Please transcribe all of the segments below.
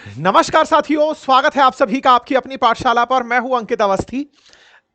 नमस्कार साथियों, स्वागत है आप सभी का आपकी अपनी पाठशाला पर। मैं हूं अंकित अवस्थी।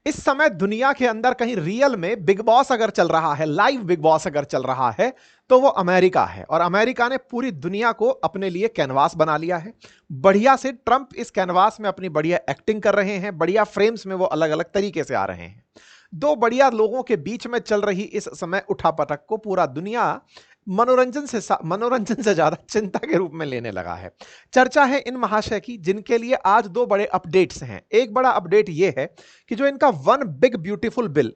इस समय दुनिया के अंदर कहीं रियल में बिग बॉस अगर चल रहा है, लाइव बिग बॉस अगर चल रहा है, तो वो अमेरिका है। और अमेरिका ने पूरी दुनिया को अपने लिए कैनवास बना लिया है। बढ़िया से ट्रंप इस कैनवास में अपनी बढ़िया एक्टिंग कर रहे हैं, बढ़िया फ्रेम्स में वो अलग अलग तरीके से आ रहे हैं। दो बढ़िया लोगों के बीच में चल रही इस समय उठापटक को पूरा दुनिया मनोरंजन से ज्यादा चिंता के रूप में लेने लगा है। चर्चा है इन महाशय की, जिनके लिए आज दो बड़े अपडेट्स हैं। एक बड़ा अपडेट यह है कि जो इनका one big beautiful bill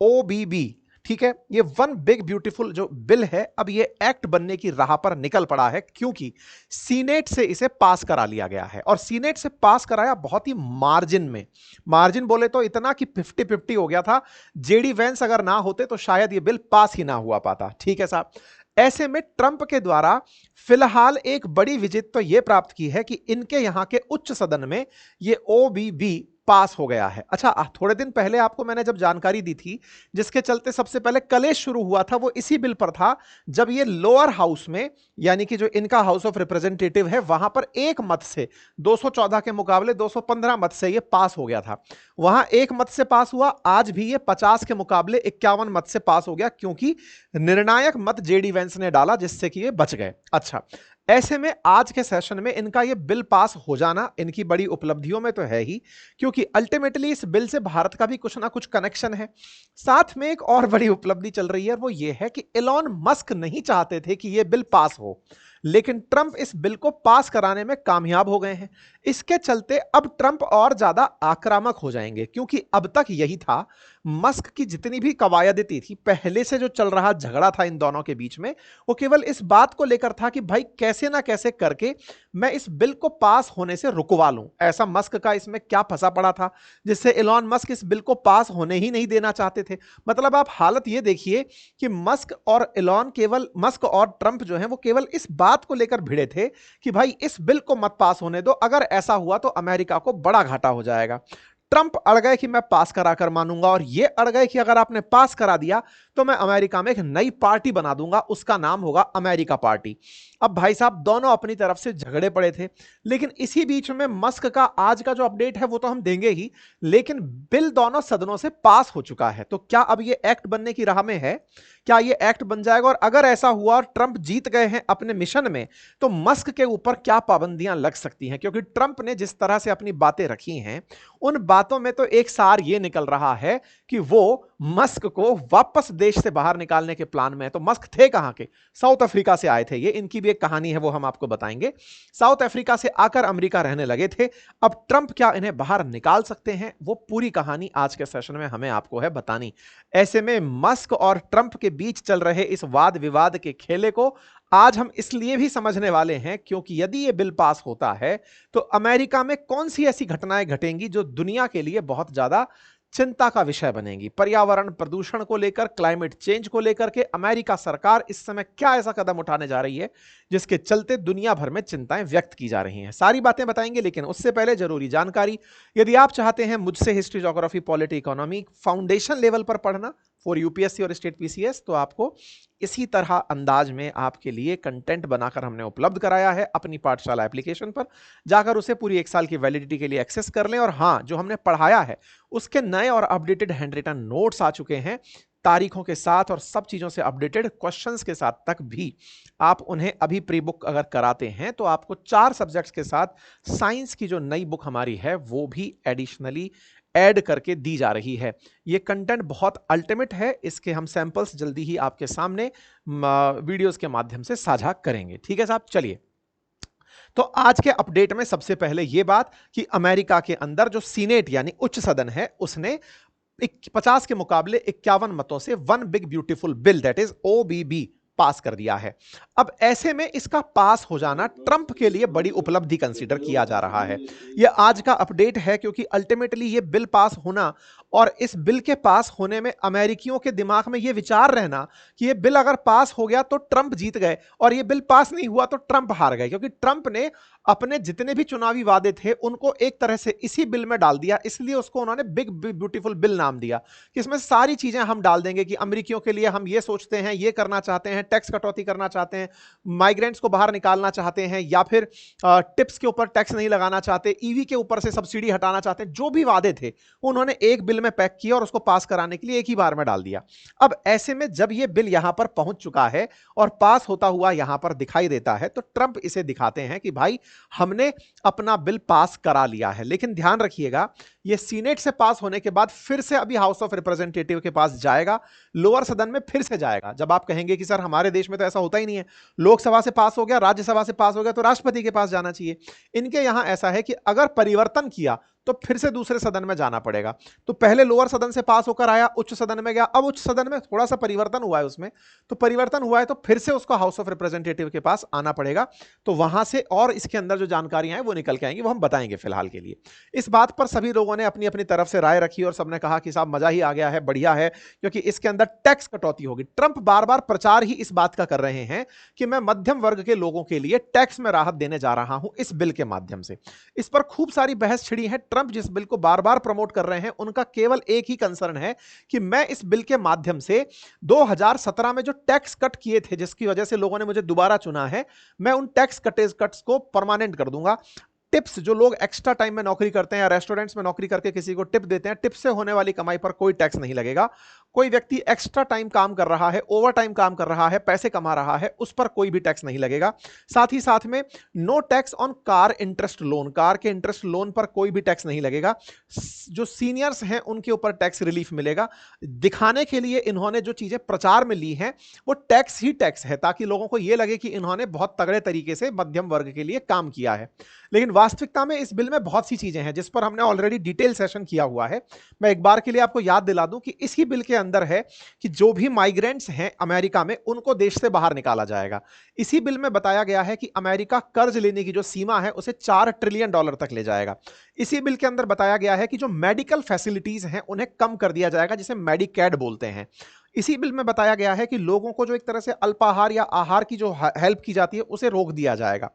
BBB, ठीक है, ये वन बिग ब्यूटीफुल जो बिल है, अब ये एक्ट बनने की राह पर निकल पड़ा है, क्योंकि सीनेट से इसे पास करा लिया गया है। और सीनेट से पास कराया बहुत ही मार्जिन में। मार्जिन बोले तो इतना कि 50-50 हो गया था। जेडी वेंस अगर ना होते तो शायद ये बिल पास ही ना हुआ पाता। ठीक है साहब। ऐसे में ट्रंप के द्वारा फिलहाल एक बड़ी विजय तो यह प्राप्त की है कि इनके यहां के उच्च सदन में ये OBB पास हो गया है। अच्छा, थोड़े दिन पहले आपको मैंने जब जानकारी दी थी, जिसके चलते सबसे पहले कलेश शुरू हुआ था, वो इसी बिल पर था, जब ये लोअर हाउस में, यानी कि जो इनका हाउस ऑफ रिप्रेजेंटेटिव है, वहां पर एक मत से 214 के मुकाबले 215 मत से ये पास हो गया था। वहां एक मत से पास हुआ, आज भी ये 50 के मुकाबले 51 मत से पास हो गया, क्योंकि निर्णायक मत जेडी वेंस ने डाला, जिससे कि ये बच गए। अच्छा, ऐसे में आज के सेशन में इनका ये बिल पास हो जाना इनकी बड़ी उपलब्धियों में तो है ही, क्योंकि अल्टीमेटली इस बिल से भारत का भी कुछ ना कुछ कनेक्शन है। साथ में एक और बड़ी उपलब्धि चल रही है, वो ये है कि एलॉन मस्क नहीं चाहते थे कि ये बिल पास हो, लेकिन ट्रंप इस बिल को पास कराने में कामयाब हो गए हैं। इसके चलते अब ट्रंप और ज्यादा आक्रामक हो जाएंगे, क्योंकि अब तक यही था, मस्क की जितनी भी कवायदती थी, पहले से जो चल रहा झगड़ा था इन दोनों के बीच में, वो केवल इस बात को लेकर था कि भाई कैसे ना कैसे करके मैं इस बिल को पास होने से रुकवा लूं। ऐसा मस्क का इसमें क्या फंसा पड़ा था, जिससे एलॉन मस्क इस बिल को पास होने ही नहीं देना चाहते थे। मतलब आप हालत ये देखिए कि मस्क और ट्रंप जो है, वो केवल इस बात को लेकर भिड़े थे कि भाई इस बिल को मत पास होने दो, अगर ऐसा हुआ तो अमेरिका को बड़ा घाटा हो जाएगा। ट्रंप अड़ गए कि मैं पास करा कर मानूंगा, और ये अड़ गए कि अगर आपने पास करा दिया तो मैं अमेरिका में एक नई पार्टी बना दूंगा, उसका नाम होगा अमेरिका पार्टी। अब भाई साहब दोनों अपनी तरफ से झगड़े पड़े थे, लेकिन इसी बीच में मस्क का आज का जो अपडेट है वो तो हम देंगे ही, लेकिन बिल दोनों सदनों से पास हो चुका है। तो क्या अब ये एक्ट बनने की राह में है? क्या ये एक्ट बन जाएगा? और अगर ऐसा हुआ और ट्रंप जीत गए हैं अपने मिशन में, तो मस्क के ऊपर क्या पाबंदियां लग सकती हैं? क्योंकि ट्रंप ने जिस तरह से अपनी बातें रखी हैं, उन बातों में तो एक सार ये निकल रहा है कि वो मस्क को वापस देश से बाहर निकालने के प्लान में है। तो मस्क थे कहां के? साउथ अफ्रीका से आए थे। ये इनकी भी एक कहानी है, वो हम आपको बताएंगे। साउथ अफ्रीका से आकर अमेरिका रहने लगे थे। अब ट्रंप क्या इन्हें बाहर निकाल सकते हैं? वो पूरी कहानी आज के सेशन में हमें आपको है बतानी। ऐसे में मस्क और ट्रंप के बीच चल रहे इस वाद विवाद के खेले को आज हम इसलिए भी समझने वाले हैं, क्योंकि यदि यह बिल पास होता है तो अमेरिका में कौन सी ऐसी घटनाएं घटेंगी जो दुनिया के लिए बहुत ज्यादा चिंता का विषय बनेगी। पर्यावरण प्रदूषण को लेकर, क्लाइमेट चेंज को लेकर के अमेरिका सरकार इस समय क्या ऐसा कदम उठाने जा रही है जिसके चलते दुनिया भर में चिंताएं व्यक्त की जा रही हैं। सारी बातें बताएंगे, लेकिन उससे पहले जरूरी जानकारी। यदि आप चाहते हैं मुझसे history, geography, polity, economy foundation level पर पढ़ना फॉर यूपीएससी और स्टेट पीसीएस, तो आपको इसी तरह अंदाज में आपके लिए कंटेंट बनाकर हमने उपलब्ध कराया है अपनी पाठशाला एप्लीकेशन पर। जाकर उसे पूरी 1 साल की वैलिडिटी के लिए एक्सेस कर लें। और हां, जो हमने पढ़ाया है उसके नए और अपडेटेड हैंड रिटन नोट्स आ चुके हैं, तारीखों के साथ और सब चीजों से अपडेटेड क्वेश्चंस के साथ तक भी। आप उन्हें अभी प्री बुक अगर कराते हैं तो आपको 4 सब्जेक्ट्स के साथ साइंस की जो नई बुक हमारी है वो भी एडिशनली ऐड करके दी जा रही है। ये कंटेंट बहुत अल्टीमेट है, इसके हम सैंपल्स जल्दी ही आपके सामने वीडियोस के माध्यम से साझा करेंगे। ठीक है साहब, चलिए। तो आज के अपडेट में सबसे पहले यह बात कि अमेरिका के अंदर जो सीनेट यानी उच्च सदन है, उसने 50 के मुकाबले 51 मतों से one big beautiful bill that is OBB पास कर दिया है। अब ऐसे में इसका पास हो जाना ट्रंप के लिए बड़ी उपलब्धि कंसीडर किया जा रहा है। यह आज का अपडेट है, क्योंकि अल्टीमेटली यह बिल पास होना और इस बिल के पास होने में अमेरिकियों के दिमाग में यह विचार रहना कि यह बिल अगर पास हो गया तो ट्रंप जीत गए, और यह बिल पास नहीं हुआ तो ट्रंप हार गए। क्योंकि ट्रंप ने अपने जितने भी चुनावी वादे थे उनको एक तरह से इसी बिल में डाल दिया, इसलिए उसको उन्होंने बिग ब्यूटीफुल बिल नाम दिया कि इसमें सारी चीजें हम डाल देंगे कि अमेरिकियों के लिए हम ये सोचते हैं, ये करना चाहते हैं, टैक्स कटौती करना चाहते हैं, माइग्रेंट्स को बाहर निकालना चाहते हैं, या फिर टिप्स के ऊपर टैक्स नहीं लगाना चाहते, ईवी के ऊपर से सब्सिडी हटाना चाहते हैं, जो भी वादे थे उन्होंने एक बिल में पैक किया और उसको पास कराने के लिए एक ही बार में डाल दिया। अब ऐसे में जब यह बिल यहां पर पहुंच चुका है और पास होता हुआ यहां पर दिखाई देता है, तो ट्रंप इसे दिखाते हैं कि भाई हमने अपना बिल पास करा लिया है। लेकिन ध्यान रखिएगा, यह सीनेट से पास होने के बाद फिर से अभी हाउस ऑफ रिप्रेजेंटेटिव के पास जाएगा, लोअर सदन में फिर से जाएगा। जब आप कहेंगे कि सर हमारे देश में तो ऐसा होता ही नहीं है, लोकसभा से पास हो गया, राज्यसभा से पास हो गया, तो राष्ट्रपति के पास जाना चाहिए। इनके यहां ऐसा है कि अगर परिवर्तन किया तो फिर से दूसरे सदन में जाना पड़ेगा। तो पहले लोअर सदन से पास होकर आया, उच्च सदन में गया, अब उच्च सदन में थोड़ा सा परिवर्तन हुआ है उसमें, तो परिवर्तन हुआ है तो फिर से उसको हाउस ऑफ रिप्रेजेंटेटिव के पास आना पड़ेगा। तो वहां से और इसके अंदर जो जानकारियां हैं वो निकल के आएंगी, वो हम बताएंगे फिलहाल के लिए। इस बात पर सभी लोगों ने अपनी अपनी तरफ से राय रखी और सबने कहा कि साहब मजा ही आ गया है, बढ़िया है, क्योंकि इसके अंदर टैक्स कटौती होगी। ट्रंप बार बार प्रचार ही इस बात का कर रहे हैं कि मैं मध्यम वर्ग के लोगों के लिए टैक्स में राहत देने जा रहा हूं इस बिल के माध्यम से। इस पर खूब सारी बहस छिड़ी है। ट्रंप जिस बिल को बार बार प्रमोट कर रहे हैं, उनका केवल एक ही कंसर्न है कि मैं इस बिल के माध्यम से 2017 में जो टैक्स कट किए थे, जिसकी वजह से लोगों ने मुझे दोबारा चुना है, मैं उन टैक्स कट्स को परमानेंट कर दूंगा। टिप्स, जो लोग एक्स्ट्रा टाइम में नौकरी करते हैं या रेस्टोरेंट्स में नौकरी करके किसी को टिप देते हैं, टिप से होने वाली कमाई पर कोई टैक्स नहीं लगेगा। कोई व्यक्ति एक्स्ट्रा टाइम काम कर रहा है, ओवर टाइम काम कर रहा है, पैसे कमा रहा है, उस पर कोई भी टैक्स नहीं लगेगा। साथ ही साथ में no tax on car interest loan, car के इंटरेस्ट लोन पर कोई भी टैक्स नहीं लगेगा। जो सीनियर्स हैं उनके ऊपर टैक्स रिलीफ मिलेगा। दिखाने के लिए इन्होंने जो चीजें प्रचार में ली हैं वो टैक्स ही टैक्स है, ताकि लोगों को यह लगे कि इन्होंने बहुत तगड़े तरीके से मध्यम वर्ग के लिए काम किया है। लेकिन वास्तविकता में इस बिल में बहुत सी चीजें हैं जिस पर हमने ऑलरेडी डिटेल सेशन किया हुआ है। मैं एक बार के लिए आपको याद दिला दूं कि इसी बिल के अंदर है कि जो भी माइग्रेंट्स हैं अमेरिका में, उनको देश से बाहर निकाला जाएगा। इसी बिल में बताया गया है कि अमेरिका कर्ज लेने की जो सीमा है उसे $4 ट्रिलियन तक ले जाएगा। इसी बिल के अंदर बताया गया है कि जो मेडिकल फैसिलिटीज हैं उन्हें कम कर दिया जाएगा, जिसे मेडिकैड बोलते हैं। इसी बिल में बताया गया है कि लोगों को जो एक तरह से अल्पाहार या आहार की जो हेल्प की जाती है उसे रोक दिया जाएगा।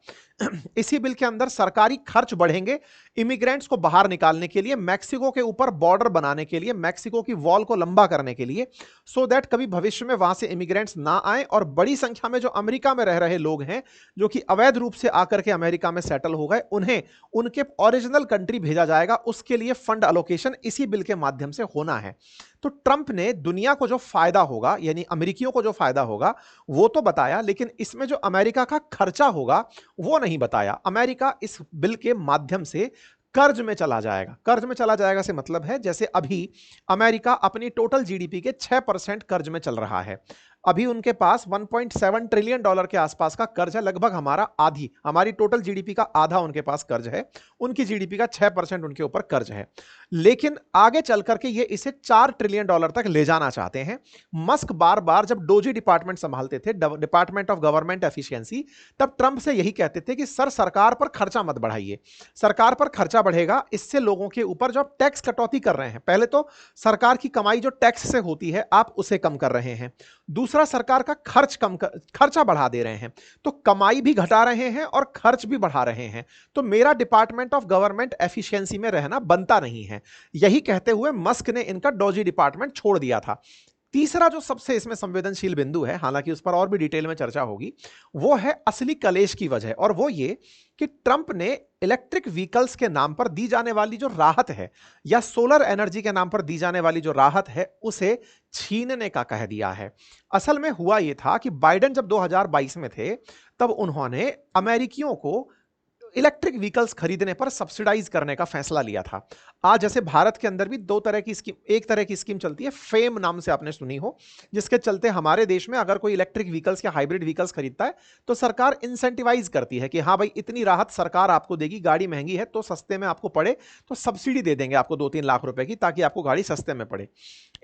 इसी बिल के अंदर सरकारी खर्च बढ़ेंगे इमिग्रेंट्स को बाहर निकालने के लिए, मैक्सिको के ऊपर बॉर्डर बनाने के लिए, मैक्सिको की वॉल को लंबा करने के लिए, सो दैट कभी भविष्य में वहां से इमिग्रेंट्स ना आए और बड़ी संख्या में जो अमेरिका में रह रहे लोग हैं जो कि अवैध रूप से आकर के अमेरिका में सेटल हो गए, उन्हें उनके ओरिजिनल कंट्री भेजा जाएगा। उसके लिए फंड एलोकेशन इसी बिल के माध्यम से होना है। तो ट्रंप ने दुनिया को जो फायदा होगा, यानी अमेरिकियों को जो फायदा होगा वो तो बताया, लेकिन इसमें जो अमेरिका का खर्चा होगा वो नहीं बताया। अमेरिका इस बिल के माध्यम से कर्ज में चला जाएगा। कर्ज में चला जाएगा से मतलब है जैसे अभी अमेरिका अपनी टोटल जीडीपी के 6% कर्ज में चल रहा है। अभी उनके पास $1.7 ट्रिलियन के आसपास का कर्ज है, लगभग हमारा आधी, हमारी टोटल जीडीपी का आधा उनके पास कर्ज है। उनकी जीडीपी का 6% उनके ऊपर कर्ज है। लेकिन आगे चल करके ये इसे $4 ट्रिलियन तक ले जाना चाहते हैं। मस्क बार बार जब डोजी डिपार्टमेंट संभालते थे, डिपार्टमेंट ऑफ गवर्नमेंट एफिशिएंसी, तब ट्रंप से यही कहते थे कि सर सरकार पर खर्चा मत बढ़ाइए, सरकार पर खर्चा बढ़ेगा, इससे लोगों के ऊपर जो आप टैक्स कटौती कर रहे हैं, पहले तो सरकार की कमाई जो टैक्स से होती है आप उसे कम कर रहे हैं, दूसरा सरकार का खर्चा बढ़ा दे रहे हैं, तो कमाई भी घटा रहे हैं और खर्च भी बढ़ा रहे हैं। तो मेरा डिपार्टमेंट ऑफ गवर्नमेंट एफिशिएंसी में रहना बनता नहीं है। यही कहते हुए मस्क ने इनका डोजी डिपार्टमेंट छोड़ दिया था। तीसरा जो सबसे इसमें संवेदनशील बिंदु है, हालांकि उस पर और भी डिटेल में चर्चा होगी, वो है असली कलेश की वजह, और वो ये कि ट्रंप ने इलेक्ट्रिक व्हीकल्स के नाम पर दी जाने वाली जो राहत है या सोलर एनर्जी के नाम पर दी जाने वाली जो राहत है उसे छीनने का कह दिया है। असल में हुआ यह था कि बाइडेन जब 2022 में थे तब उन्होंने अमेरिकियों को इलेक्ट्रिक व्हीकल्स खरीदने पर सब्सिडाइज करने का फैसला लिया था। आज जैसे भारत के अंदर भी दो तरह की स्कीम, एक तरह की स्कीम चलती है, फेम नाम से आपने सुनी हो, जिसके चलते हमारे देश में अगर कोई इलेक्ट्रिक व्हीकल्स या हाइब्रिड व्हीकल्स खरीदता है तो सरकार इंसेंटिवाइज करती है कि हाँ भाई इतनी राहत सरकार आपको देगी, गाड़ी महंगी है तो सस्ते में आपको पड़े तो सब्सिडी दे देंगे आपको 2-3 लाख रुपए की, ताकि आपको गाड़ी सस्ते में पड़े।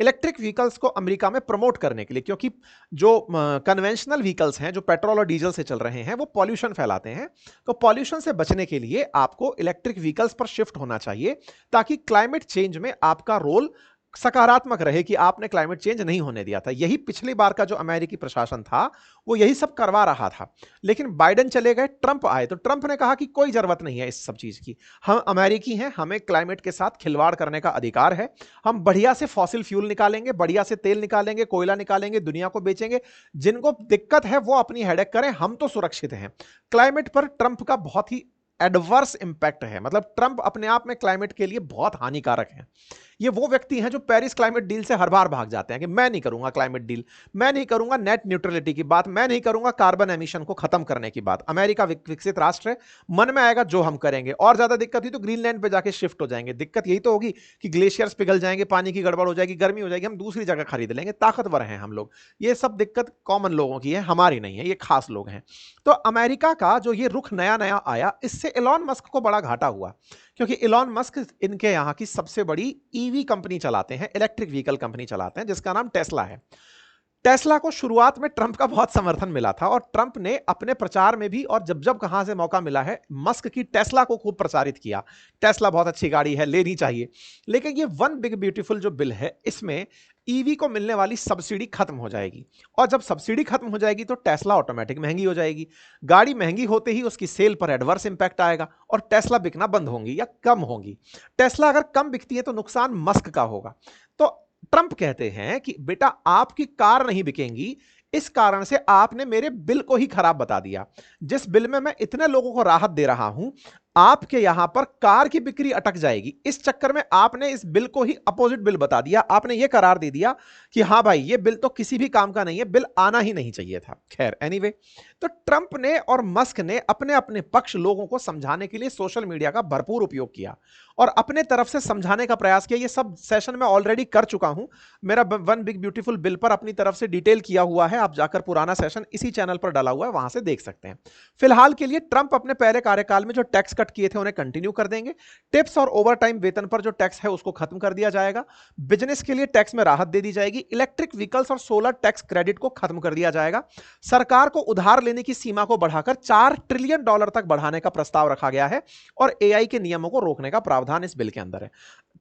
इलेक्ट्रिक व्हीकल्स को अमेरिका में प्रमोट करने के लिए, क्योंकि जो कन्वेंशनल व्हीकल्स हैं जो पेट्रोल और डीजल से चल रहे हैं वो पॉल्यूशन फैलाते हैं, तो पॉल्यूशन से बचने के लिए आपको इलेक्ट्रिक व्हीकल्स पर शिफ्ट होना चाहिए ताकि क्लाइमेट चेंज में आपका रोल सकारात्मक रहे कि आपने क्लाइमेट चेंज नहीं होने दिया था। यही पिछली बार का जो अमेरिकी प्रशासन था वो यही सब करवा रहा था। लेकिन बाइडेन चले गए, ट्रंप आए, तो ट्रंप ने कहा कि कोई जरूरत नहीं है इस सब चीज की, हम अमेरिकी हैं, हमें क्लाइमेट के साथ खिलवाड़ करने का अधिकार है, हम बढ़िया से फॉसिल फ्यूल निकालेंगे, बढ़िया से तेल निकालेंगे, कोयला निकालेंगे, दुनिया को बेचेंगे, जिनको दिक्कत है वो अपनी हेडेक करें, हम तो सुरक्षित हैं। क्लाइमेट पर ट्रंप का बहुत ही एडवर्स इंपैक्ट है, मतलब ट्रंप अपने आप में क्लाइमेट के लिए बहुत हानिकारक है। ये वो व्यक्ति हैं जो पेरिस क्लाइमेट डील से हर बार भाग जाते हैं कि मैं नहीं करूंगा क्लाइमेट डील, मैं नहीं करूंगा नेट न्यूट्रलिटी की बात, मैं नहीं करूंगा कार्बन एमिशन को खत्म करने की बात। अमेरिका विकसित राष्ट्र है, मन में आएगा जो हम करेंगे, और ज्यादा दिक्कत हुई तो ग्रीनलैंड पे जाके शिफ्ट हो जाएंगे। दिक्कत यही तो होगी कि ग्लेशियर्स पिघल जाएंगे, पानी की गड़बड़ हो जाएगी, गर्मी हो जाएगी, हम दूसरी जगह खरीद लेंगे, ताकतवर हैं हम लोग। ये सब दिक्कत कॉमन लोगों की है, हमारी नहीं है, ये खास लोग हैं। तो अमेरिका का जो ये रुख नया नया आया, इससे एलॉन मस्क को बड़ा घाटा हुआ, क्योंकि इलॉन मस्क इनके यहां की सबसे बड़ी ईवी कंपनी चलाते हैं, इलेक्ट्रिक व्हीकल कंपनी चलाते हैं, जिसका नाम टेस्ला है। टेस्ला को शुरुआत में ट्रंप का बहुत समर्थन मिला था, और ट्रंप ने अपने प्रचार में भी और जब जब कहां से मौका मिला है मस्क की टेस्ला को खूब प्रचारित किया। टेस्ला बहुत अच्छी गाड़ी है, लेनी चाहिए। लेकिन ये वन बिग ब्यूटीफुल जो बिल है, इसमें ईवी को मिलने वाली सब्सिडी खत्म हो जाएगी, और जब सब्सिडी खत्म हो जाएगी तो टेस्ला ऑटोमेटिक महंगी हो जाएगी। गाड़ी महंगी होते ही उसकी सेल पर एडवर्स इंपैक्ट आएगा और टेस्ला बिकना बंद होंगी या कम होंगी। टेस्ला अगर कम बिकती है तो नुकसान मस्क का होगा। तो ट्रंप कहते हैं कि बेटा आपकी कार नहीं बिकेंगी, इस कारण से आपने मेरे बिल को ही खराब बता दिया। जिस बिल में मैं इतने लोगों को राहत दे रहा हूं, आपके यहां पर कार की बिक्री अटक जाएगी। इस चक्कर में आपने इस बिल को ही अपोजिट बिल बता दिया, आपने यह करार दे दिया कि हां भाई ये बिल तो किसी भी काम का नहीं है, बिल आना ही नहीं चाहिए था। खैर एनीवे, तो ट्रंप ने और मस्क ने अपने अपने पक्ष लोगों को समझाने के लिए सोशल मीडिया का भरपूर उपयोग किया और अपने तरफ से समझाने का प्रयास किया। ये सब सेशन में ऑलरेडी कर चुका हूं, मेरा वन बिग ब्यूटीफुल बिल पर अपनी तरफ से डिटेल किया हुआ है, आप जाकर पुराना सेशन इसी चैनल पर डाला हुआ है, वहां से देख सकते हैं। फिलहाल के लिए ट्रंप अपने पहले कार्यकाल में जो टैक्स कट किए थे उन्हें कंटिन्यू कर देंगे। टिप्स और ओवरटाइम वेतन पर जो टैक्स है उसको खत्म कर दिया जाएगा। बिजनेस के लिए टैक्स में राहत दे दी जाएगी। इलेक्ट्रिक व्हीकल्स और सोलर टैक्स क्रेडिट को खत्म कर दिया जाएगा। सरकार को उधार लेने की सीमा को बढ़ाकर $4 ट्रिलियन तक बढ़ाने का प्रस्ताव रखा गया है, और एआई के नियमों को रोकने का प्रावधान इस बिल के अंदर है।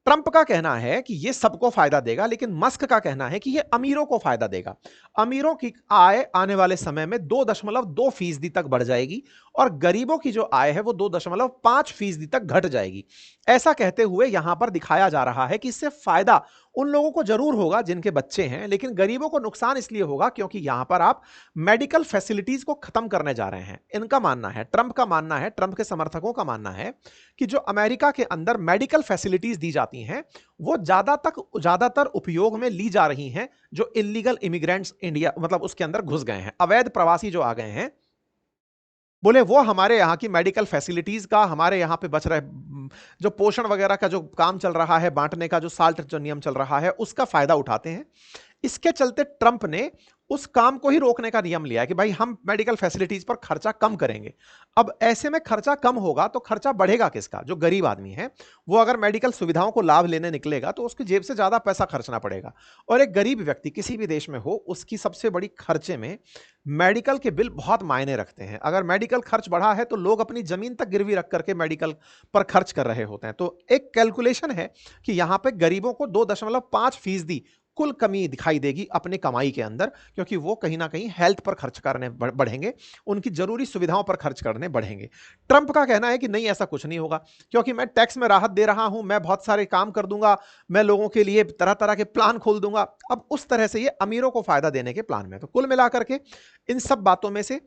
ट्रंप का कहना है कि यह सबको फायदा देगा, लेकिन मस्क का कहना है कि यह अमीरों को फायदा देगा। अमीरों की आय आने वाले समय में 2.2% तक बढ़ जाएगी, और गरीबों की जो आय है वो 2.5% तक घट जाएगी। ऐसा कहते हुए यहां पर दिखाया जा रहा है कि इससे फायदा उन लोगों को जरूर होगा जिनके बच्चे हैं, लेकिन गरीबों को नुकसान इसलिए होगा क्योंकि यहां पर आप मेडिकल फैसिलिटीज को खत्म करने जा रहे हैं। इनका मानना है, ट्रंप का मानना है, ट्रंप के समर्थकों का मानना है कि जो अमेरिका के अंदर मेडिकल फैसिलिटीज दी जाती हैं वो ज्यादातर उपयोग में ली जा रही हैं जो इलीगल इमिग्रेंट्स इंडिया मतलब उसके अंदर घुस गए हैं, अवैध प्रवासी जो आ गए हैं। बोले वो हमारे यहाँ की मेडिकल फैसिलिटीज का, हमारे यहाँ पे बच रहे जो पोषण वगैरह का जो काम चल रहा है, बांटने का जो साल्ट जो नियम चल रहा है, उसका फायदा उठाते हैं। इसके चलते ट्रंप ने उस काम को ही रोकने का नियम लिया है कि भाई हम मेडिकल फैसिलिटीज पर खर्चा कम करेंगे। अब ऐसे में खर्चा कम होगा तो खर्चा बढ़ेगा किसका? जो गरीब आदमी है वो अगर मेडिकल सुविधाओं को लाभ लेने निकलेगा तो उसकी जेब से ज्यादा पैसा खर्चना पड़ेगा, और एक गरीब व्यक्ति किसी भी देश में हो उसकी सबसे बड़ी खर्चे में मेडिकल के बिल बहुत मायने रखते हैं। अगर मेडिकल खर्च बढ़ा है तो लोग अपनी जमीन तक गिरवी रख करके मेडिकल पर खर्च कर रहे होते हैं। तो एक कैलकुलेशन है कि यहां पे गरीबों को 2.5% कुल कमी दिखाई देगी अपनी कमाई के अंदर, क्योंकि वो कहीं ना कहीं हेल्थ पर खर्च करने बढ़ेंगे, उनकी जरूरी सुविधाओं पर खर्च करने बढ़ेंगे। ट्रंप का कहना है कि नहीं, ऐसा कुछ नहीं होगा, क्योंकि मैं टैक्स में राहत दे रहा हूं, मैं बहुत सारे काम कर दूंगा, मैं लोगों के लिए तरह तरह के प्लान खोल दूंगा। अब उस तरह से ये अमीरों को फायदा देने के प्लान में। तो कुल मिलाकर के इन सब बातों में से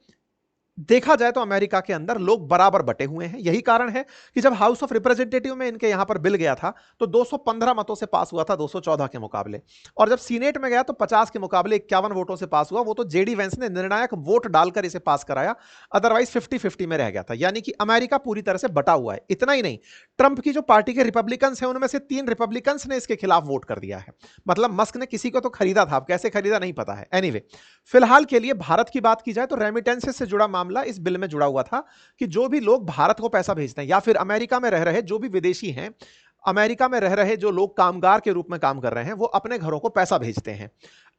देखा जाए तो अमेरिका के अंदर लोग बराबर बटे हुए हैं। यही कारण है कि जब हाउस ऑफ रिप्रेजेंटेटिव में इनके यहां पर बिल गया था तो 215 मतों से पास हुआ था 214 के मुकाबले, और जब सीनेट में गया तो 50 के मुकाबले 51 वोटों से पास हुआ। वो तो जेडी वेंस ने निर्णायक वोट डालकर इसे पास कराया, अदरवाइज 50-50 में रह गया था। यानी कि अमेरिका पूरी तरह से बटा हुआ है। इतना ही नहीं, ट्रंप की जो पार्टी के रिपब्लिकन्स हैं उनमें से 3 रिपब्लिकन्स ने इसके खिलाफ वोट कर दिया है। मतलब मस्क ने किसी को तो खरीदा था, अब कैसे खरीदा नहीं पता है। एनीवे, फिलहाल के लिए भारत की बात की जाए तो रेमिटेंसेस से जुड़ा मामला इस बिल में जुड़ा हुआ था कि जो भी लोग भारत को पैसा भेजते हैं या फिर अमेरिका में रह रहे जो भी विदेशी हैं, अमेरिका में रह रहे जो लोग कामगार के रूप में काम कर रहे हैं वो अपने घरों को पैसा भेजते हैं।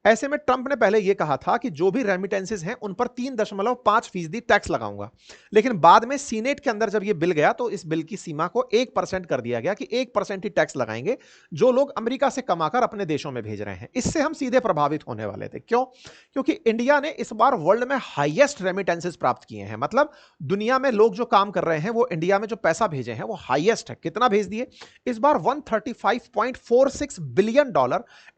ऐसे में ट्रंप ने पहले यह कहा था कि जो भी रेमिटेंसेस हैं उन पर 3.5% टैक्स लगाऊंगा, लेकिन बाद में सीनेट के अंदर जब यह बिल गया तो इस बिल की सीमा को 1% कर दिया गया कि 1% ही टैक्स लगाएंगे जो लोग अमेरिका से कमाकर अपने देशों में भेज रहे हैं। इससे हम सीधे प्रभावित होने वाले थे। क्यों? क्योंकि इंडिया ने इस बार वर्ल्ड में हाईएस्ट रेमिटेंसेस प्राप्त किए हैं। मतलब दुनिया में लोग जो काम कर रहे हैं वो इंडिया में जो पैसा भेजे हैं वो हाईएस्ट है। कितना भेज दिए? इस बार $135.46 बिलियन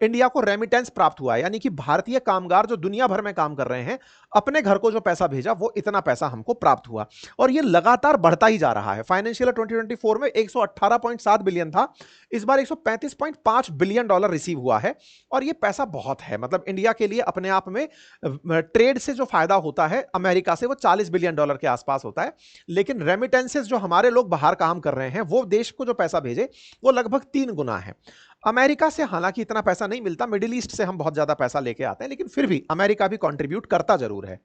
इंडिया को रेमिटेंस प्राप्त हुआ है। यानी कि भारतीय कामगार जो दुनिया भर में काम कर रहे हैं अपने घर को जो पैसा भेजा वो इतना पैसा हमको प्राप्त हुआ और ये लगातार बढ़ता ही जा रहा है। फाइनेंशियल 2024 में 118.7 बिलियन था, इस बार 135.5 बिलियन डॉलर रिसीव हुआ है और ये पैसा बहुत है। मतलब इंडिया के लिए अपने आप में ट्रेड से जो फायदा होता है अमेरिका से वो $40 बिलियन के आसपास होता है, लेकिन रेमिटेंसेस जो हमारे लोग बाहर काम कर रहे हैं वो देश को जो पैसा भेजे वो लगभग 3 गुना है। अमेरिका से हालांकि इतना पैसा नहीं मिलता, मिडिल ईस्ट से हम बहुत ज्यादा पैसा लेके आते हैं, लेकिन फिर भी अमेरिका भी कंट्रीब्यूट करता जरूर है।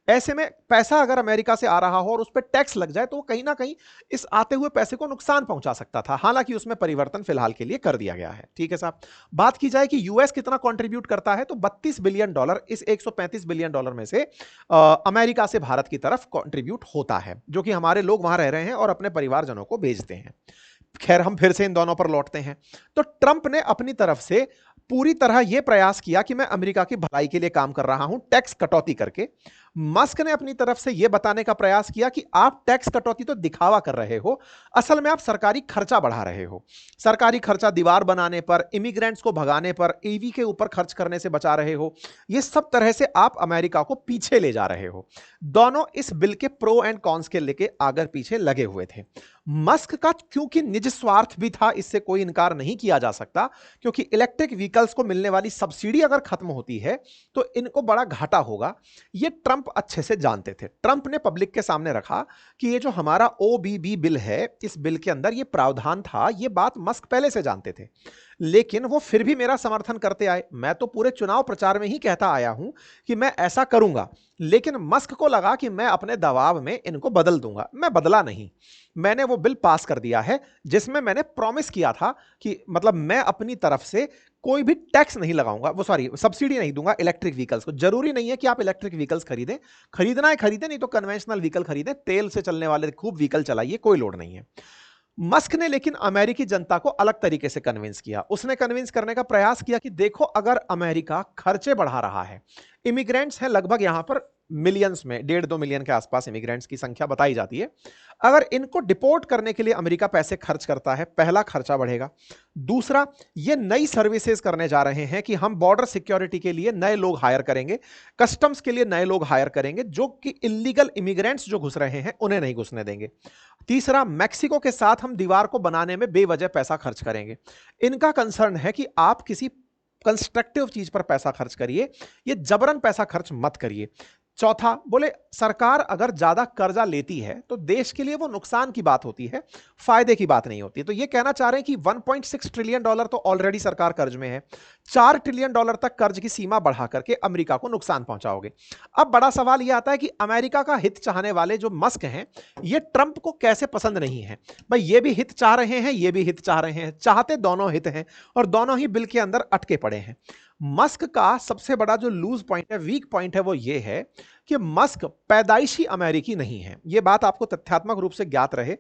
ऐसे में पैसा अगर अमेरिका से आ रहा हो और उस पर टैक्स लग जाए तो वो कहीं ना कहीं इस आते हुए पैसे को नुकसान पहुंचा सकता था। हालांकि उसमें परिवर्तन फिलहाल के लिए कर दिया गया है। ठीक है साहब, बात की जाए कि यूएस कितना कंट्रीब्यूट करता है तो $32 बिलियन इस $135 बिलियन में से अमेरिका से भारत की तरफ कंट्रीब्यूट होता है, जो कि हमारे लोग वहां रह रहे हैं और अपने परिवारजनों को भेजते हैं। खैर, हम फिर से इन दोनों पर लौटते हैं। तो ट्रंप ने अपनी तरफ से पूरी तरह यह प्रयास किया कि मैं अमेरिका की भलाई के लिए काम कर रहा हूं टैक्स कटौती करके। मस्क ने अपनी तरफ से यह बताने का प्रयास किया कि आप टैक्स कटौती तो दिखावा कर रहे हो, असल में आप सरकारी खर्चा बढ़ा रहे हो। सरकारी खर्चा दीवार बनाने पर, इमिग्रेंट्स को भगाने पर, ईवी के ऊपर खर्च करने से बचा रहे हो। यह सब तरह से आप अमेरिका को पीछे ले जा रहे हो। दोनों इस बिल के प्रो एंड कॉन्स के लेके आगे पीछे लगे हुए थे। मस्क का क्योंकि निज स्वार्थ भी था, इससे कोई इनकार नहीं किया जा सकता, क्योंकि इलेक्ट्रिक व्हीकल्स को मिलने वाली सब्सिडी अगर खत्म होती है तो इनको बड़ा घाटा होगा। यह ट्रंप अच्छे से जानते थे। ट्रंप ने पब्लिक के सामने रखा कि ये जो हमारा ओबीबी बिल है, इस बिल के अंदर ये प्रावधान था। यह बात मस्क पहले से जानते थे, लेकिन वो फिर भी मेरा समर्थन करते आए। मैं तो पूरे चुनाव प्रचार में ही कहता आया हूं कि मैं ऐसा करूंगा, लेकिन मस्क को लगा कि मैं अपने दबाव में इनको बदल दूंगा। मैं बदला नहीं, मैंने वो बिल पास कर दिया है जिसमें मैंने प्रॉमिस किया था कि मतलब मैं अपनी तरफ से कोई भी टैक्स नहीं लगाऊंगा, वो सॉरी सब्सिडी नहीं दूंगा इलेक्ट्रिक व्हीकल्स को। जरूरी नहीं है कि आप इलेक्ट्रिक व्हीकल्स खरीदें, खरीदना है खरीदें, नहीं तो कन्वेंशनल व्हीकल खरीदें, तेल से चलने वाले खूब व्हीकल चलाइए, कोई लोड नहीं है। मस्क ने लेकिन अमेरिकी जनता को अलग तरीके से कन्विंस किया। उसने कन्विंस करने का प्रयास किया कि देखो, अगर अमेरिका खर्चे बढ़ा रहा है, इमिग्रेंट्स हैं लगभग यहां पर मिलियंस में, 1.5-2 मिलियन के आसपास इमिग्रेंट्स की संख्या बताई जाती है। अगर इनको डिपोर्ट करने के लिए अमेरिका पैसे खर्च करता है, पहला खर्चा बढ़ेगा। दूसरा, ये नई सर्विसेज करने जा रहे हैं कि हम बॉर्डर सिक्योरिटी के लिए नए लोग हायर करेंगे, कस्टम्स के लिए नए लोग हायर करेंगे, जो कि इलीगल इमिग्रेंट्स जो घुस रहे हैं उन्हें नहीं घुसने देंगे। तीसरा, मैक्सिको के साथ हम दीवार को बनाने में बेवजह पैसा खर्च करेंगे। इनका कंसर्न है कि आप किसी कंस्ट्रक्टिव चीज पर पैसा खर्च करिए, ये जबरन पैसा खर्च मत करिए। चौथा, बोले सरकार अगर ज्यादा कर्जा लेती है तो देश के लिए वो नुकसान की बात होती है, फायदे की बात नहीं होती। तो ये कहना चाह रहे हैं कि $1.6 ट्रिलियन तो ऑलरेडी सरकार कर्ज में है, $4 ट्रिलियन तक कर्ज की सीमा बढ़ा करके अमेरिका को नुकसान पहुंचाओगे। अब बड़ा सवाल यह आता है कि अमेरिका का हित चाहने वाले जो मस्क हैं, ये ट्रंप को कैसे पसंद नहीं है। भाई, ये भी हित चाह रहे हैं, ये भी हित चाह रहे हैं, चाहते दोनों हित हैं और दोनों ही बिल के अंदर अटके पड़े हैं। मस्क का सबसे बड़ा जो लूज पॉइंट है, वीक पॉइंट है, वो ये है कि मस्क पैदाइशी अमेरिकी नहीं है। यह बात आपको तथ्यात्मक रूप से ज्ञात रहे।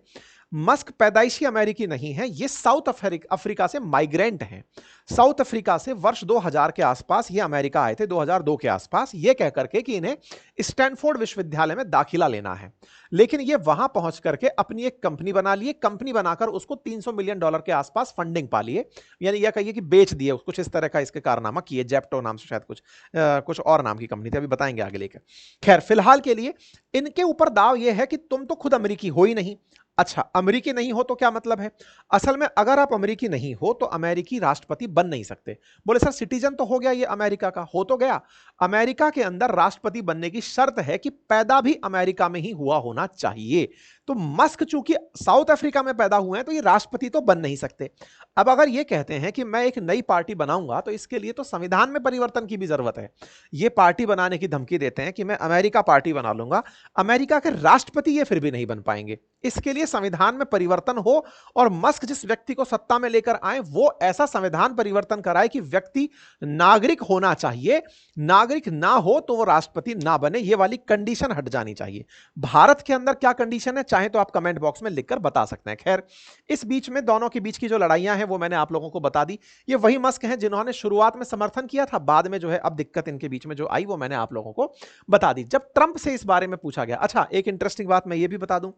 मस्क पैदाइशी अमेरिकी नहीं है, ये साउथ अफ्रीका से माइग्रेंट हैं। साउथ अफ्रीका से वर्ष 2000 के आसपास ये अमेरिका आए थे, 2002 के आसपास, ये कह करके कि इन्हें स्टैनफोर्ड विश्वविद्यालय में दाखिला लेना है। लेकिन ये वहां पहुंच करके अपनी एक कंपनी बना लिए, कंपनी बनाकर उसको $300 मिलियन के आसपास फंडिंग पा लिए, यानी यह कहिए कि बेच दिए, कुछ इस तरह का इसके कारनामा किए। जेप्टो नाम से शायद कुछ और नाम की कंपनी थी, अभी बताएंगे आगे लेकर। खैर, फिलहाल के लिए इनके ऊपर दाव यह है कि तुम तो खुद अमेरिकी हो ही नहीं। अच्छा, अमेरिकी नहीं हो तो क्या मतलब है? असल में अगर आप अमेरिकी नहीं हो तो अमेरिकी राष्ट्रपति बन नहीं सकते। बोले सर, सिटीजन तो हो गया ये अमेरिका का, हो तो गया। अमेरिका के अंदर राष्ट्रपति बनने की शर्त है कि पैदा भी अमेरिका में ही हुआ होना चाहिए। तो मस्क चूंकि साउथ अफ्रीका में पैदा हुए हैं तो ये राष्ट्रपति तो बन नहीं सकते। अब अगर ये कहते हैं कि मैं एक नई पार्टी बनाऊंगा तो इसके लिए तो संविधान में परिवर्तन की भी जरूरत है। ये पार्टी बनाने की धमकी देते हैं कि मैं अमेरिका पार्टी बना लूंगा, अमेरिका के राष्ट्रपति ये फिर भी नहीं बन पाएंगे। इसके लिए संविधान में परिवर्तन हो और मस्क जिस व्यक्ति को सत्ता में लेकर आए वो ऐसा संविधान परिवर्तन कराए कि व्यक्ति नागरिक होना चाहिए, नागरिक ना हो तो वो राष्ट्रपति ना बने, ये वाली कंडीशन हट जानी चाहिए। भारत के अंदर क्या कंडीशन है चाहे तो आप कमेंट बॉक्स में लिखकर बता सकते हैं। खैर, इस बीच में दोनों के बीच की जो लड़ाइयां हैं वो मैंने आप लोगों को बता दी। ये वही मस्क हैं जिन्होंने शुरुआत में समर्थन किया था, बाद में जो है अब दिक्कत इनके बीच में जो आई वो मैंने आप लोगों को बता दी। जब ट्रंप से इस बारे में पूछा गया, अच्छा एक इंटरेस्टिंग बात मैं ये भी बता दूं,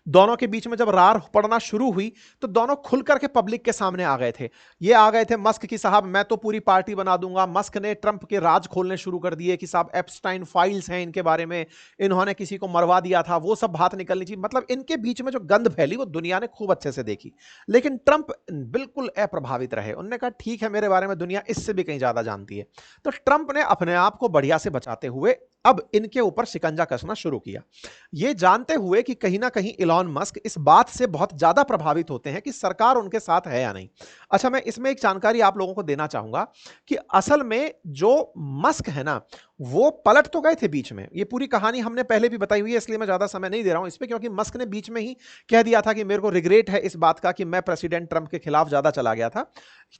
दोनों के बीच में जब रार पड़ना शुरू हुई तो दोनों खुलकर के पब्लिक के सामने आ गए थे। ये आ गए थे मस्क की साहब मैं तो पूरी पार्टी बना दूंगा। मस्क ने ट्रंप के राज खोलने शुरू कर दिए कि साहब एप्स्टाइन फाइल्स हैं इनके बारे में, इन्होंने किसी को मरवा दिया था, वो सब बात निकलनी चाहिए। मतलब इनके बीच में जो गंध फैली वो दुनिया ने खूब अच्छे से देखी। लेकिन ट्रंप बिल्कुल अप्रभावित रहे। उन्होंने कहा ठीक है मेरे बारे में दुनिया इससे भी कहीं ज्यादा जानती है। तो ट्रंप ने अपने आप को बढ़िया से बचाते हुए अब इनके ऊपर शिकंजा कसना शुरू किया, ये जानते हुए कि कहीं ना कहीं इलॉन मस्क इस बात से बहुत ज्यादा प्रभावित होते हैं कि सरकार उनके साथ है या नहीं। अच्छा, मैं इसमें एक जानकारी आप लोगों को देना चाहूंगा कि असल में जो मस्क है ना वो पलट तो गए थे बीच में। ये पूरी कहानी हमने पहले भी बताई हुई है इसलिए मैं ज्यादा समय नहीं दे रहा हूं इस पे, क्योंकि मस्क ने बीच में ही कह दिया था कि मेरे को रिग्रेट है इस बात का कि मैं प्रेसिडेंट ट्रंप के खिलाफ ज्यादा चला गया था,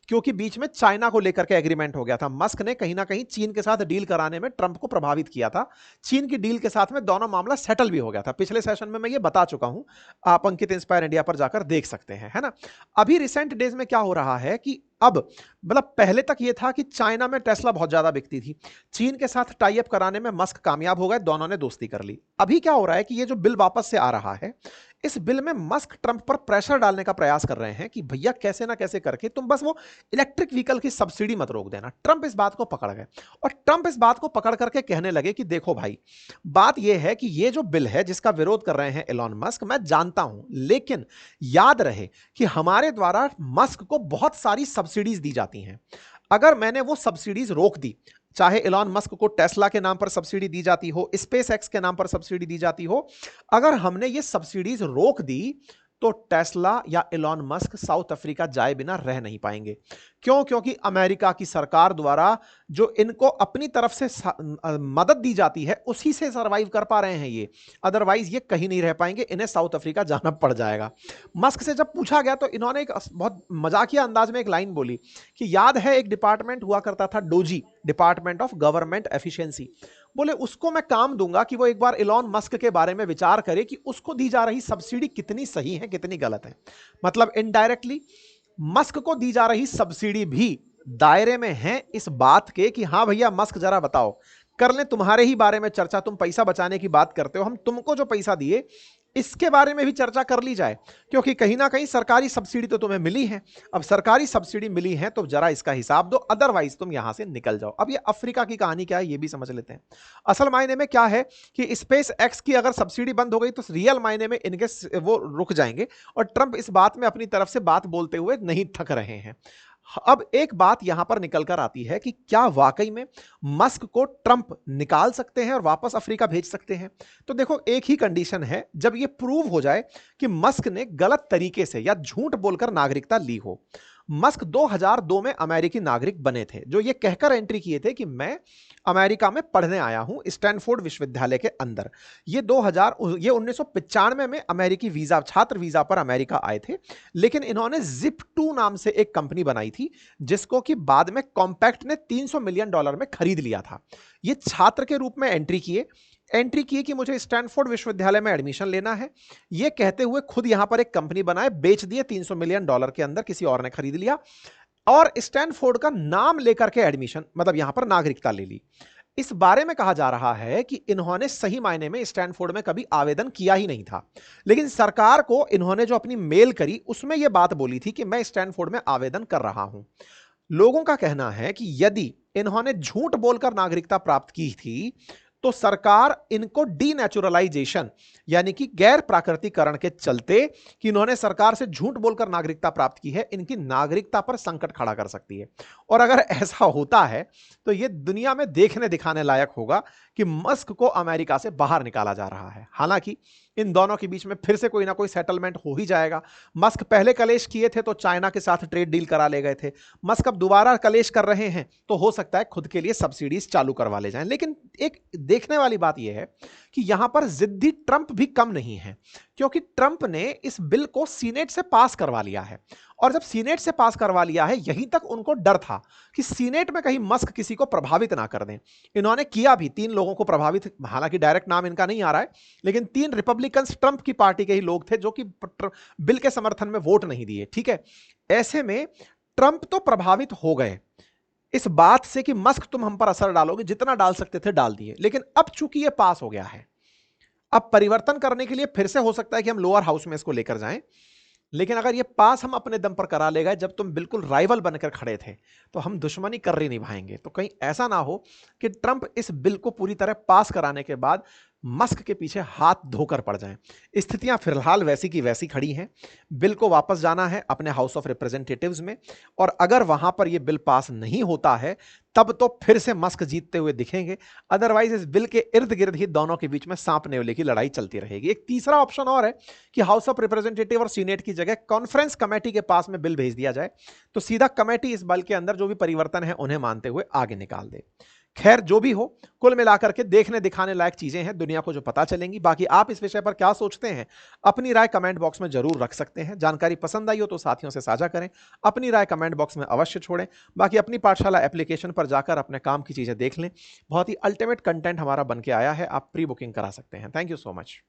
क्योंकि बीच में चाइना को लेकर के एग्रीमेंट हो गया था। मस्क ने कहीं ना कहीं चीन के साथ डील कराने में ट्रंप को प्रभावित किया था। चीन की डील के साथ में दोनों मामला सेटल भी हो गया था। पिछले सेशन में मैं ये बता चुका हूं, आप अंकित इंस्पायर इंडिया पर जाकर देख सकते हैं, है ना। अभी रिसेंट डेज में क्या हो रहा है कि अब मतलब पहले तक ये था कि चाइना में टेस्ला बहुत ज्यादा बिकती थी, चीन के साथ टाई अप कराने में मस्क कामयाब हो गए, दोनों ने दोस्ती कर ली। अभी क्या हो रहा है कि ये जो बिल वापस से आ रहा है इस बिल में मस्क ट्रंप पर प्रेशर डालने का प्रयास कर रहे हैं कि भैया कैसे ना कैसे करके तुम बस वो इलेक्ट्रिक व्हीकल की सब्सिडी मत रोक देना। ट्रंप इस बात को पकड़ गए और ट्रंप इस बात को पकड़ करके कहने लगे कि देखो भाई बात यह है कि ये जो बिल है जिसका विरोध कर रहे हैं एलॉन मस्क, मैं जानता हूं, लेकिन याद रहे कि हमारे द्वारा मस्क को बहुत सारी सब्सिडीज दी जाती हैं। अगर मैंने वो सब्सिडीज रोक दी, चाहे इलॉन मस्क को टेस्ला के नाम पर सब्सिडी दी जाती हो, स्पेस एक्स के नाम पर सब्सिडी दी जाती हो, अगर हमने ये सब्सिडीज रोक दी तो टेस्ला या इलॉन मस्क साउथ अफ्रीका जाए बिना रह नहीं पाएंगे। क्यों? क्योंकि अमेरिका की सरकार द्वारा जो इनको अपनी तरफ से मदद दी जाती है उसी से सरवाइव कर पा रहे हैं ये, अदरवाइज ये कहीं नहीं रह पाएंगे, इन्हें साउथ अफ्रीका जाना पड़ जाएगा। मस्क से जब पूछा गया तो इन्होंने एक बहुत मजाकिया अंदाज में एक लाइन बोली कि याद है एक डिपार्टमेंट हुआ करता था doji, department of government efficiency, बोले उसको मैं काम दूंगा कि वो एक बार इलॉन मस्क के बारे में विचार करे कि उसको दी जा रही सब्सिडी कितनी सही है कितनी गलत है। मतलब इनडायरेक्टली मस्क को दी जा रही सब्सिडी भी दायरे में है इस बात के कि हां भैया मस्क जरा बताओ, कर ले तुम्हारे ही बारे में चर्चा, तुम पैसा बचाने की बात करते हो, हम तुमको जो पैसा दिए इसके बारे में भी चर्चा कर ली जाए, क्योंकि कहीं ना कहीं सरकारी सब्सिडी तो तुम्हें मिली है। अब सरकारी सब्सिडी मिली है तो जरा इसका हिसाब दो, अदरवाइज तुम यहां से निकल जाओ। अब ये अफ्रीका की कहानी क्या है ये भी समझ लेते हैं। असल मायने में क्या है कि स्पेस एक्स की अगर सब्सिडी बंद हो गई तो रियल मायने में इनके वो रुक जाएंगे, और ट्रंप इस बात में अपनी तरफ से बात बोलते हुए नहीं थक रहे हैं। अब एक बात यहां पर निकल कर आती है कि क्या वाकई में मस्क को ट्रंप निकाल सकते हैं और वापस अफ्रीका भेज सकते हैं? तो देखो एक ही कंडीशन है, जब यह प्रूव हो जाए कि मस्क ने गलत तरीके से या झूठ बोलकर नागरिकता ली हो। मस्क 2002 में अमेरिकी नागरिक बने थे, जो ये कहकर एंट्री किए थे कि मैं अमेरिका में पढ़ने आया हूं स्टैनफोर्ड विश्वविद्यालय के अंदर। ये 1995 में अमेरिकी वीजा, छात्र वीजा पर अमेरिका आए थे, लेकिन इन्होंने जिप2 नाम से एक कंपनी बनाई थी जिसको कि बाद में कॉम्पैक्ट ने $300 मिलियन में खरीद लिया था। ये छात्र के रूप में एंट्री किए कि मुझे स्टैनफोर्ड विश्वविद्यालय में एडमिशन लेना है, ये कहते हुए खुद यहां पर एक कंपनी बनाए, बेच दिए $300 मिलियन के अंदर, किसी और ने खरीद लिया, और स्टैनफोर्ड का नाम लेकर के एडमिशन, मतलब यहां पर नागरिकता ले ली। इस बारे में कहा जा रहा है कि इन्होंने सही मायने में स्टैनफोर्ड में कभी आवेदन किया ही नहीं था, लेकिन सरकार को इन्होंने जो अपनी मेल करी उसमें यह बात बोली थी कि मैं स्टैनफोर्ड में आवेदन कर रहा हूं। लोगों का कहना है कि यदि इन्होंने झूठ बोलकर नागरिकता प्राप्त की थी तो सरकार इनको डीनेचुरलाइजेशन यानी कि गैर प्राकृतिकरण के चलते कि इन्होंने सरकार से झूठ बोलकर नागरिकता प्राप्त की है, इनकी नागरिकता पर संकट खड़ा कर सकती है। और अगर ऐसा होता है तो यह दुनिया में देखने दिखाने लायक होगा कि मस्क को अमेरिका से बाहर निकाला जा रहा है। हालांकि इन दोनों के बीच में फिर से कोई ना कोई सेटलमेंट हो ही जाएगा। मस्क पहले कलेश किए थे तो चाइना के साथ ट्रेड डील करा ले गए थे, मस्क अब दोबारा कलेश कर रहे हैं तो हो सकता है खुद के लिए सब्सिडीज चालू करवा ले जाएं। लेकिन एक देखने वाली बात यह है कि यहां पर जिद्दी ट्रंप भी कम नहीं है, क्योंकि ट्रंप ने इस बिल को सीनेट से पास करवा लिया है, और जब सीनेट से पास करवा लिया है, यहीं तक उनको डर था कि सीनेट में कहीं मस्क किसी को प्रभावित ना कर दें। इन्होंने किया भी, 3 लोगों को प्रभावित, हालांकि डायरेक्ट नाम इनका नहीं आ रहा है, लेकिन 3 रिपब्लिकन ट्रंप की पार्टी के ही लोग थे जो कि बिल के समर्थन में वोट नहीं दिए। ठीक है, ऐसे में ट्रंप तो प्रभावित हो गए इस बात से कि मस्क तुम हम पर असर डालोगे, जितना डाल सकते थे डाल दिए। लेकिन अब चूंकि यह पास हो गया है, अब परिवर्तन करने के लिए फिर से हो सकता है कि हम लोअर हाउस में इसको लेकर जाएं, लेकिन अगर ये पास हम अपने दम पर करा लेगा, जब तुम बिल्कुल राइवल बनकर खड़े थे तो हम दुश्मनी कर ही निभाएंगे। तो कहीं ऐसा ना हो कि ट्रंप इस बिल को पूरी तरह पास कराने के बाद मस्क के पीछे हाथ धोकर पड़ जाएं। स्थितियां फिलहाल वैसी की वैसी खड़ी हैं। बिल को वापस जाना है अपने हाउस ऑफ रिप्रेजेंटेटिव्स में, और अगर वहां पर यह बिल पास नहीं होता है तब तो फिर से मस्क जीतते हुए दिखेंगे। अदरवाइज इस बिल के इर्द गिर्द ही दोनों के बीच में सांप नेवले की लड़ाई चलती रहेगी। एक तीसरा ऑप्शन और है कि हाउस ऑफ रिप्रेजेंटेटिव और सीनेट की जगह कॉन्फ्रेंस कमेटी के पास में बिल भेज दिया जाए, तो सीधा कमेटी इस बिल के अंदर जो भी परिवर्तन है उन्हें मानते हुए आगे निकाल दे। खैर जो भी हो, कुल मिलाकर के देखने दिखाने लायक चीजें हैं दुनिया को जो पता चलेंगी। बाकी आप इस विषय पर क्या सोचते हैं, अपनी राय कमेंट बॉक्स में जरूर रख सकते हैं। जानकारी पसंद आई हो तो साथियों से साझा करें, अपनी राय कमेंट बॉक्स में अवश्य छोड़ें। बाकी अपनी पाठशाला एप्लीकेशन पर जाकर अपने काम की चीजें देख लें, बहुत ही अल्टीमेट कंटेंट हमारा बन के आया है, आप प्री बुकिंग करा सकते हैं। Thank you so much.